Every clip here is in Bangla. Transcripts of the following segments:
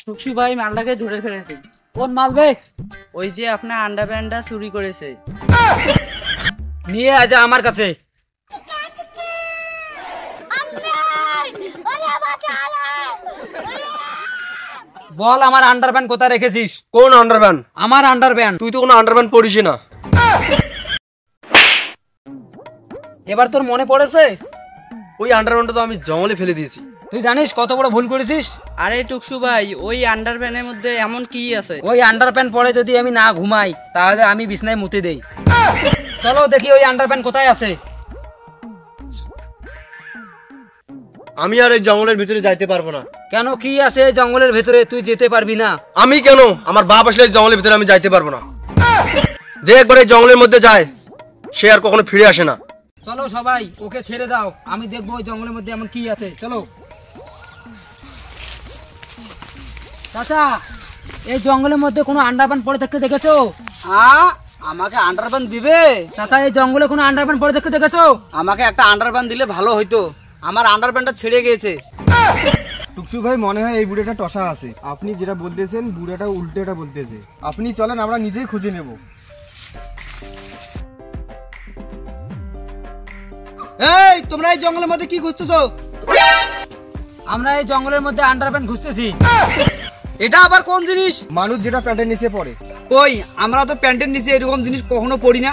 টুকসু ভাই মালটাকে ধরে ফেলেছে। কোন মাল বে? ওই যে আপনার আন্ডারপ্যান্টটা চুরি করেছে। নিয়ে আয় আমার কাছে। বল আমার আন্ডারপ্যান্ট কোথায় রেখেছিস? কোন আন্ডারপ্যান্ট? আমার আন্ডারপ্যান্ট। তুই তো কোনো আন্ডারপ্যান্ট পরিস না। এবার তোর মনে পড়েছে? ওই আন্ডারপ্যান্টটা তো আমি জঙ্গলে ফেলে দিয়েছি। তুই জানিস কত বড় ভুল করেছিস? আরে টুকসু ভাই, ওই আন্ডারপ্যান্টের মধ্যে এমন কি আছে? ওই আন্ডারপ্যান্ট পরে যদি আমি না ঘুমাই তাহলে আমি বিছনায় মুতে দেই। চলো দেখি ওই আন্ডারপ্যান্ট কোথায় আছে। আমি আর এই জঙ্গলের ভিতরে যাইতে পারবো না। কেন, কি আছে এই জঙ্গলের ভেতরে তুই যেতে পারবি না? আমি কেন? আমার বাপ আসলে এই জঙ্গলের ভিতরে আমি যাইতে পারবো না। যে একবার এই জঙ্গলের মধ্যে যায় সে আর কখনো ফিরে আসে না। চলো সবাই ওকে ছেড়ে দাও, আমি দেখবো ওই জঙ্গলের মধ্যে এমন কি আছে। চলো। চাচা, এই জঙ্গলের মধ্যে কোনো আন্ডারপ্যান্ট পড়ে থাকতে দেখেছো? আমাকে আন্ডারপ্যান্ট দিবে? চাচা, এই জঙ্গলে কোনো আন্ডারপ্যান্ট পড়ে থাকতে দেখেছো? আমাকে একটা আন্ডারপ্যান্ট দিলে ভালো হইতো, আমার আন্ডারপ্যান্টটা ছেড়ে গিয়েছে। টুকসু ভাই, মনে হয় এই বুড়াটা টসা আছে। আপনি যেটা বলতেছেন বুড়াটা উল্টেটা বলতেছে। আপনি চলেন, আমরা নিজেই খুঁজে নেব। এই তোমরা এই জঙ্গলের মধ্যে কি খুঁজতেছো? আমরা এই জঙ্গলের মধ্যে আন্ডারপ্যান্ট খুঁজতেছি। এটা আবার কোন জিনিস? মানুষ যেটা প্যান্টের নিচে পড়ে। কই, আমরা তো প্যান্টের নিচে এরকম জিনিস কখনো পড়ি না।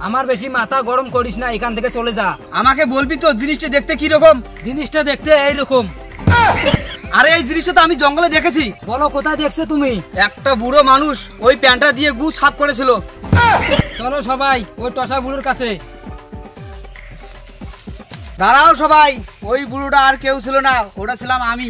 আমার বেশি মাথা গরম করিস না, এখান থেকে চলে যা। আমাকে বলবি তো জিনিসটা দেখতে কি রকম? জিনিসটা দেখতে এইরকম। আরে এই জিনিসটা তো আমি জঙ্গলে দেখেছি। বলো কোথায় দেখছো তুমি? একটা বুড়ো মানুষ ওই প্যান্টটা দিয়ে গু সাফ করেছিল। চলো সবাই ওই টসা বুড়োর কাছে। দাঁড়াও সবাই, ওই বুড়োটা আর কেউ ছিল না, ওটা ছিলাম আমি।